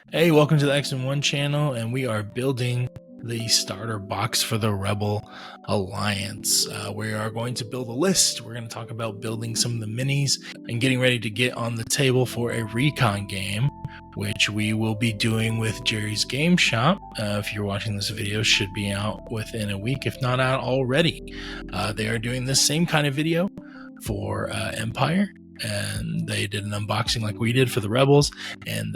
Hey, welcome to the X-Men-1 channel, and we are building the starter box for the Rebel Alliance. We are going to build a list. We're going to talk about building some of the minis and getting ready to get on the table for a recon game, which we will be doing with Jerry's Game Shop. If you're watching this video, should be out within a week, if not out already. They are doing this same kind of video for Empire, and they did an unboxing like we did for the Rebels, and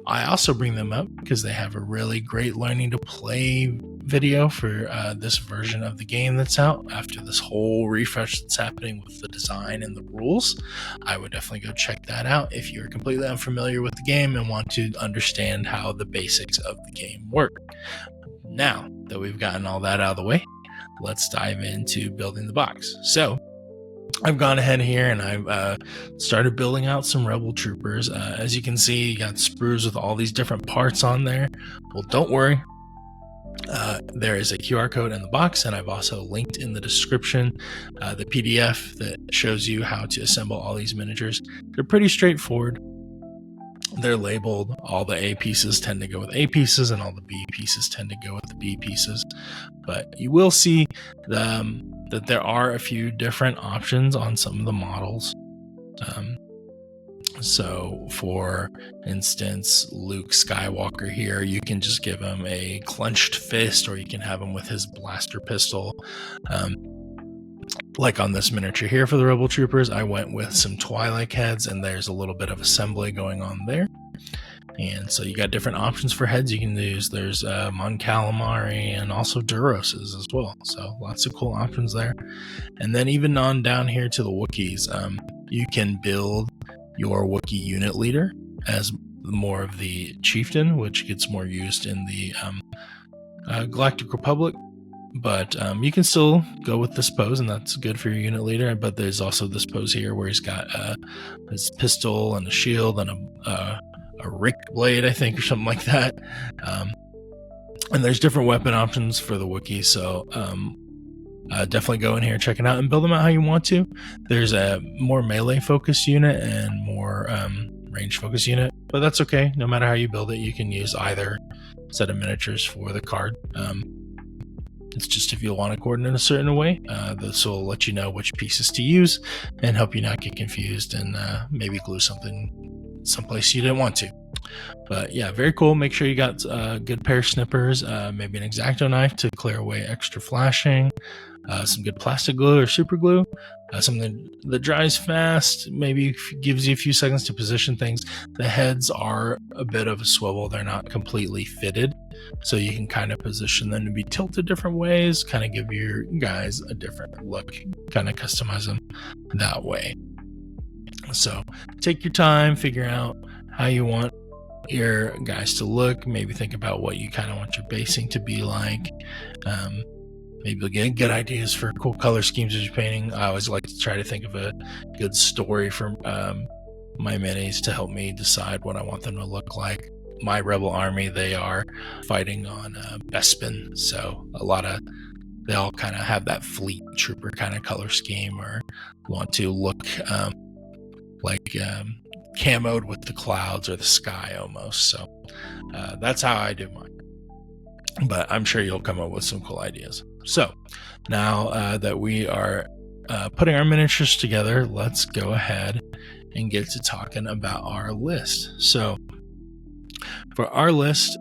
I also bring them up because they have a really great learning to play video for this version of the game that's out after this whole refresh that's happening with the design and the rules. I would definitely go check that out if you're completely unfamiliar with the game and want to understand how the basics of the game work. Now that we've gotten all that out of the way, let's dive into building the box. So I've gone ahead here and I've started building out some Rebel troopers. As you can see, you got sprues with all these different parts on there. Well, don't worry. There is a QR code in the box, and I've also linked in the description the PDF that shows you how to assemble all these miniatures. They're pretty straightforward. They're labeled. All the A pieces tend to go with A pieces, and all the B pieces tend to go with the B pieces. But you will see that there are a few different options on some of the models. So, for instance, Luke Skywalker here, you can just give him a clenched fist, or you can have him with his blaster pistol. Like on this miniature here for the Rebel Troopers, I went with some Twilight heads, and there's a little bit of assembly going on there. And so you got different options for heads you can use. There's Mon Calamari and also Duroses as well. So lots of cool options there. And then even on down here to the Wookiees, you can build your Wookiee unit leader as more of the chieftain, which gets more used in the Galactic Republic. But you can still go with this pose, and that's good for your unit leader. But there's also this pose here where he's got his pistol and a shield and a Rick blade, I think, or something like that. And there's different weapon options for the Wookiee, so definitely go in here, check it out, and build them out how you want to. There's a more melee focused unit and more range focused unit, but that's okay. No matter how you build it, you can use either set of miniatures for the card. It's just if you want to coordinate a certain way, this will let you know which pieces to use and help you not get confused and maybe glue something someplace you didn't want to. But yeah, very cool. Make sure you got a good pair of snippers, maybe an X-Acto knife to clear away extra flashing, some good plastic glue or super glue, something that dries fast, maybe gives you a few seconds to position things. The heads are a bit of a swivel. They're not completely fitted, so you can kind of position them to be tilted different ways, kind of give your guys a different look, kind of customize them that way. So take your time, figure out how you want your guys to look. Maybe think about what you kind of want your basing to be like. Maybe you'll get good ideas for cool color schemes as you're painting. I always like to try to think of a good story for my minis to help me decide what I want them to look like. My Rebel army, they are fighting on Bespin, so they all kind of have that fleet trooper kind of color scheme, or want to look like camoed with the clouds or the sky almost. So that's how I do mine, but I'm sure you'll come up with some cool ideas. So now that we are putting our miniatures together, let's go ahead and get to talking about our list. So for our list,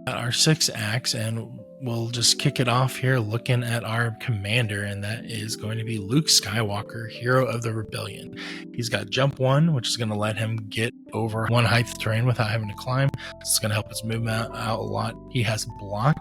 our 6 acts, and we'll just kick it off here looking at our commander, and that is going to be Luke Skywalker, Hero of the Rebellion. He's got Jump 1, which is going to let him get over 1 height terrain without having to climb. It's going to help his movement out a lot. He has Block,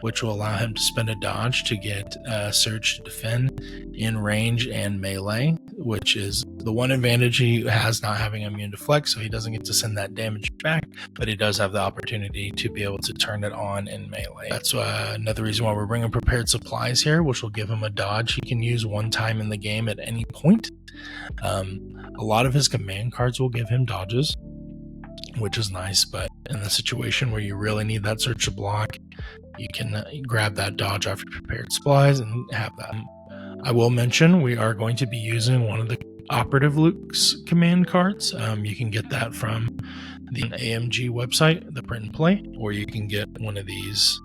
which will allow him to spend a dodge to get Surge to defend in range and melee, which is the one advantage he has, not having immune to flex, so he doesn't get to send that damage back, but he does have the opportunity to be able to turn it on in melee. That's another reason why we're bringing prepared supplies here, which will give him a dodge he can use 1 time in the game at any point. A lot of his command cards will give him dodges, which is nice, but in the situation where you really need that Surge to block, you can grab that dodge off your prepared supplies and have that. I will mention we are going to be using one of the operative Luke's command cards. You can get that from the AMG website, the print and play, or you can get one of these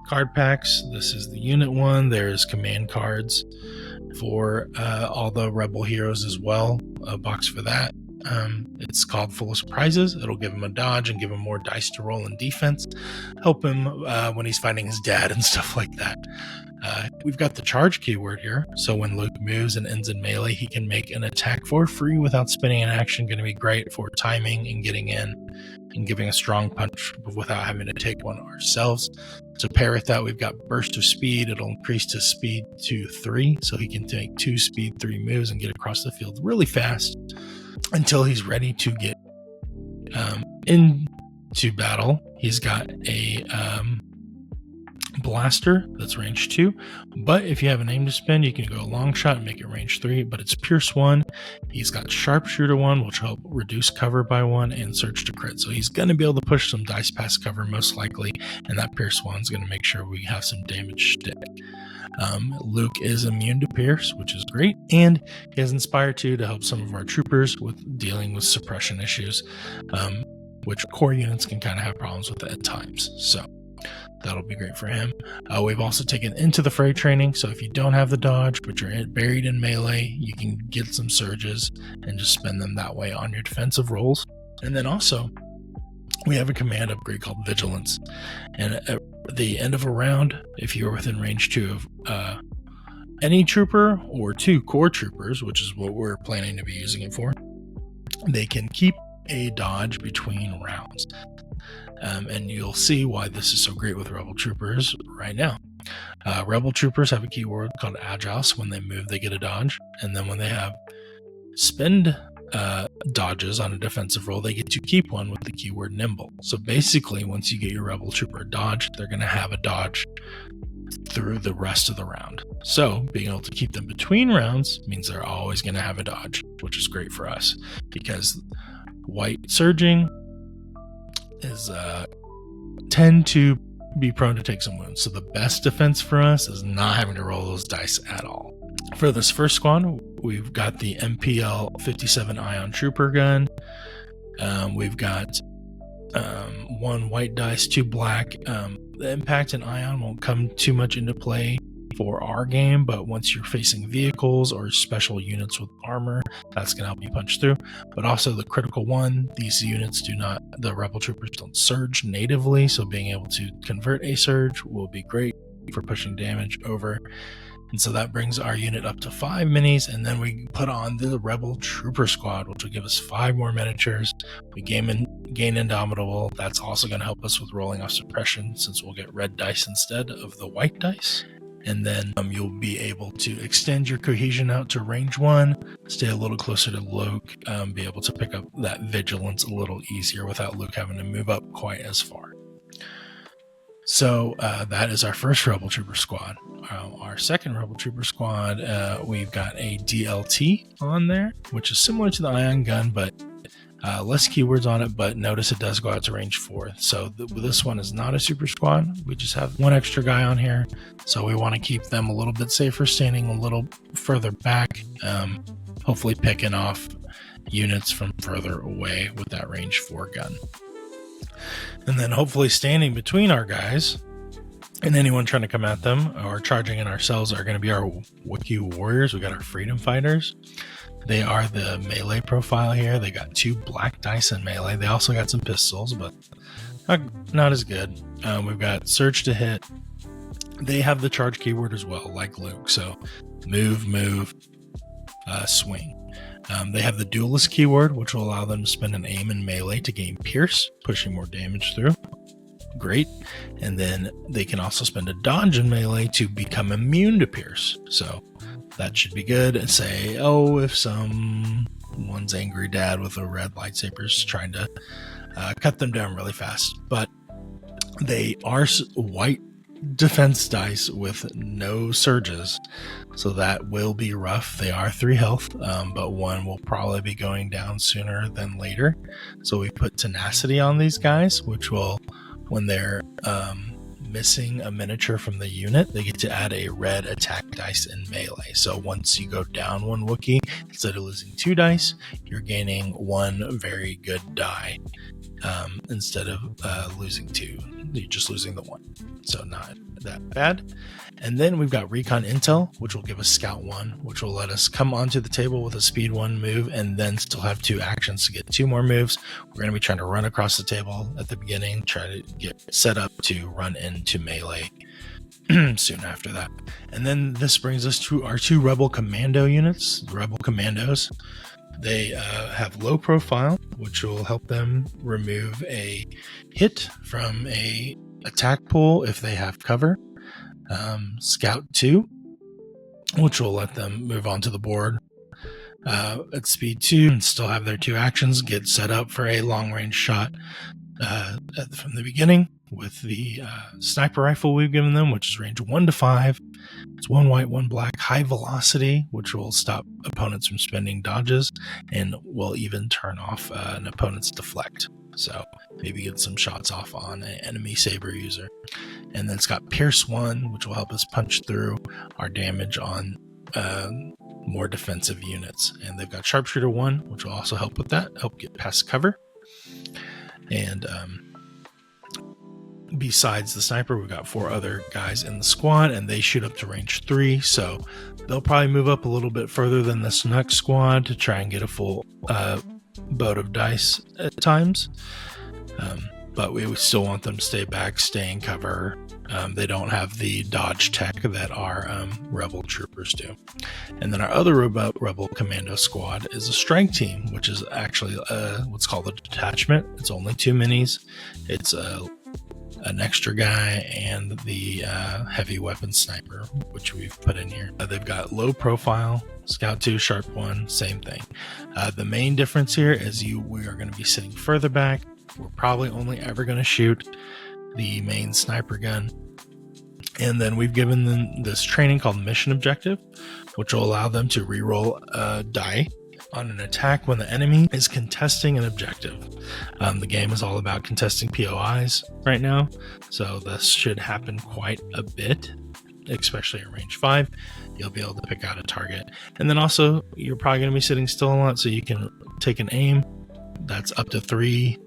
card packs. This is the unit one. There's command cards for all the Rebel heroes as well, a box for that. It's called Full of Surprises. It'll give him a dodge and give him more dice to roll in defense, help him when he's fighting his dad and stuff like that. We've got the charge keyword here, so when Luke moves and ends in melee, he can make an attack for free without spending an action. Going to be great for timing and getting in and giving a strong punch without having to take one ourselves. To pair with that, we've got Burst of Speed. It'll increase his speed to 3, so he can take 2 speed, 3 moves and get across the field really fast until he's ready to get into battle. He's got a blaster that's range 2, but if you have an aim to spend, you can go long shot and make it range 3, but it's Pierce 1. He's got Sharpshooter 1, which will help reduce cover by 1, and Surge to crit, so he's going to be able to push some dice past cover most likely, and that Pierce 1 is going to make sure we have some damage stick. Luke is immune to Pierce, which is great, and he has Inspire 2 to help some of our troopers with dealing with suppression issues, which core units can kind of have problems with at times, so that'll be great for him. We've also taken Into the Fray training, so if you don't have the dodge, but you're buried in melee, you can get some surges and just spend them that way on your defensive rolls. And then also, we have a command upgrade called Vigilance. And at the end of a round, if you're within range 2 of any trooper or 2 core troopers, which is what we're planning to be using it for, they can keep a dodge between rounds. And you'll see why this is so great with Rebel Troopers right now. Rebel Troopers have a keyword called Agile, so when they move, they get a dodge. And then when they have spend dodges on a defensive roll, they get to keep one with the keyword Nimble. So basically, once you get your Rebel Trooper dodge, they're going to have a dodge through the rest of the round. So being able to keep them between rounds means they're always going to have a dodge, which is great for us because white surging is tend to be prone to take some wounds. So the best defense for us is not having to roll those dice at all. For this first squad, we've got the MPL 57 Ion Trooper gun. We've got 1 white dice, 2 black. The impact and Ion won't come too much into play for our game, but once you're facing vehicles or special units with armor, that's going to help you punch through. But also the critical 1, these units do not, the Rebel Troopers don't surge natively, so being able to convert a surge will be great for pushing damage over. And so that brings our unit up to 5 minis, and then we put on the Rebel Trooper Squad, which will give us 5 more miniatures. We gain Indomitable. That's also going to help us with rolling off suppression, since we'll get red dice instead of the white dice. And then you'll be able to extend your cohesion out to range 1, stay a little closer to Luke, be able to pick up that vigilance a little easier without Luke having to move up quite as far. So that is our first Rebel Trooper squad. Our second Rebel Trooper squad, we've got a DLT on there, which is similar to the Ion Gun, but less keywords on it, but notice it does go out to range 4. So this one is not a super squad. We just have 1 extra guy on here. So we want to keep them a little bit safer, standing a little further back, hopefully picking off units from further away with that range 4 gun. And then hopefully standing between our guys and anyone trying to come at them or charging in ourselves are going to be our Wookiee warriors. We got our freedom fighters. They are the melee profile here. They got 2 black dice in melee. They also got some pistols, but not as good. We've got surge to hit. They have the charge keyword as well, like Luke. So move, swing. They have the duelist keyword, which will allow them to spend an aim in melee to gain pierce, pushing more damage through. Great. And then they can also spend a dodge in melee to become immune to pierce. So that should be good. And say, if someone's angry dad with a red lightsaber is trying to cut them down really fast. But they are white defense dice with no surges, so that will be rough. They are 3 health, but 1 will probably be going down sooner than later. So we put tenacity on these guys, which will, when they're missing a miniature from the unit, they get to add a red attack dice in melee. So once you go down one Wookiee, instead of losing 2 dice, you're gaining 1 very good die. Instead of losing 2, you're just losing the 1. So not that bad. And then we've got Recon Intel, which will give us Scout 1, which will let us come onto the table with a Speed 1 move and then still have 2 actions to get 2 more moves. We're going to be trying to run across the table at the beginning, try to get set up to run into melee soon after that. And then this brings us to our 2 Rebel Commando units, the Rebel Commandos. They have low profile, which will help them remove a hit from a attack pool if they have cover. Scout 2, which will let them move onto the board at speed 2 and still have their 2 actions, get set up for a long range shot from the beginning with the sniper rifle we've given them, which is range 1 to 5. It's 1 white, 1 black, high velocity, which will stop opponents from spending dodges and will even turn off an opponent's deflect. So maybe get some shots off on an enemy saber user. And then it's got Pierce 1, which will help us punch through our damage on more defensive units. And they've got Sharpshooter 1, which will also help with that, help get past cover. And besides the sniper, we've got 4 other guys in the squad, and they shoot up to range 3, so they'll probably move up a little bit further than this next squad to try and get a full boat of dice at times. But we still want them to stay back, stay in cover. They don't have the dodge tech that our Rebel troopers do. And then our other Rebel Commando squad is a strike team, which is actually what's called a detachment. It's only 2 minis. It's an extra guy and the heavy weapon sniper, which we've put in here. They've got low profile, Scout 2, Sharp 1, same thing. The main difference here is we are going to be sitting further back. We're probably only ever going to shoot the main sniper gun. And then we've given them this training called Mission Objective, which will allow them to reroll a die on an attack when the enemy is contesting an objective. The game is all about contesting POIs right now, so this should happen quite a bit, especially at range 5. You'll be able to pick out a target. And then also, you're probably going to be sitting still a lot, so you can take an aim. That's up to 3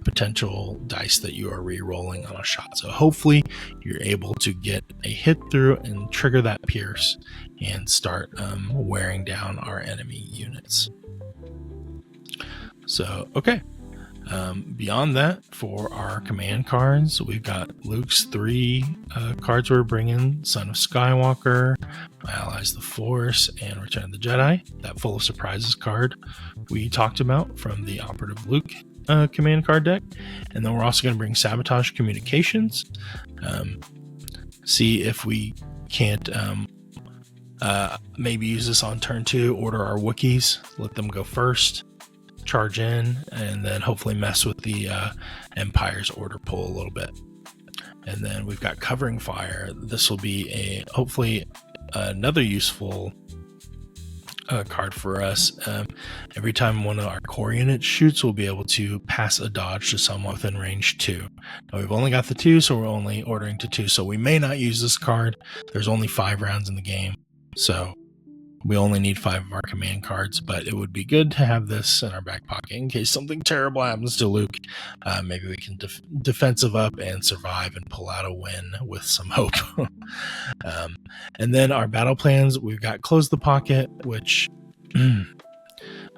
potential dice that you are re-rolling on a shot. So hopefully you're able to get a hit through and trigger that pierce and start wearing down our enemy units. So, okay. Beyond that, for our command cards, we've got Luke's 3 cards we're bringing: Son of Skywalker, My Allies the Force, and Return of the Jedi. That Full of Surprises card we talked about from the Operative Luke command card deck. And then we're also going to bring Sabotage Communications. See if we can't maybe use this on turn 2, order our Wookiees, let them go first, charge in, and then hopefully mess with the Empire's order pull a little bit. And then we've got Covering Fire. This will be hopefully another useful card for us. Every time one of our core units shoots, we'll be able to pass a dodge to someone within range 2. Now we've only got the 2, so we're only ordering to 2, so we may not use this card. There's only 5 rounds in the game, so we only need 5 of our command cards, but it would be good to have this in our back pocket in case something terrible happens to Luke. Maybe we can defensive up and survive and pull out a win with some hope. And then our battle plans, we've got Close the Pocket, which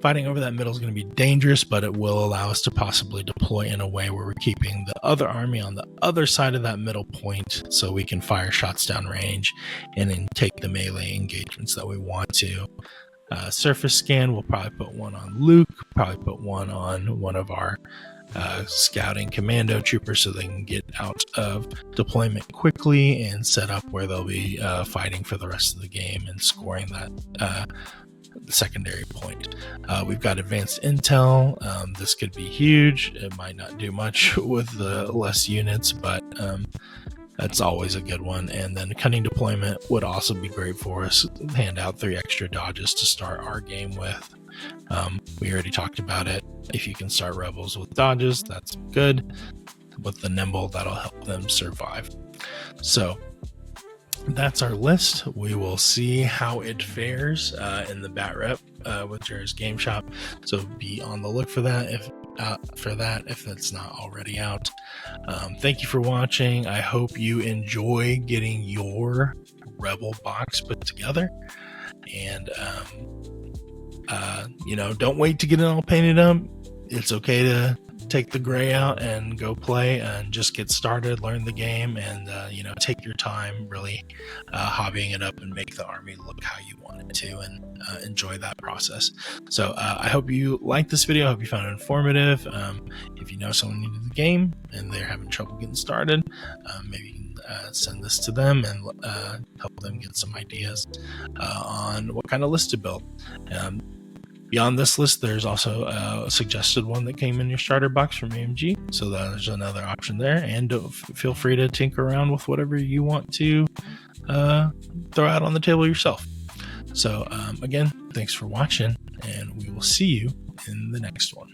fighting over that middle is going to be dangerous, but it will allow us to possibly deploy in a way where we're keeping the other army on the other side of that middle point so we can fire shots down range and then take the melee engagements that we want to. Surface Scan, we'll probably put one on Luke, probably put one on one of our scouting commando troopers so they can get out of deployment quickly and set up where they'll be fighting for the rest of the game and scoring that secondary point. We've got Advanced Intel. This could be huge. It might not do much with the less units, but that's always a good one. And then Cunning Deployment would also be great for us. Hand out 3 extra dodges to start our game with. We already talked about it. If you can start rebels with dodges, that's good. With the nimble, that'll help them survive. So that's our list. We will see how it fares in the Bat Rep with Jared's Game Shop. So be on the look for that if that's not already out. Thank you for watching. I hope you enjoy getting your Rebel box put together. And don't wait to get it all painted up. It's okay to take the gray out and go play and just get started, learn the game, and take your time really hobbying it up and make the army look how you want it to, and enjoy that process. So I hope you liked this video. I hope you found it informative. If you know someone new to the game and they're having trouble getting started, maybe you can send this to them and help them get some ideas on what kind of list to build. Beyond this list, there's also a suggested one that came in your starter box from AMG, so there's another option there. And feel free to tinker around with whatever you want to throw out on the table yourself. So again, thanks for watching, and we will see you in the next one.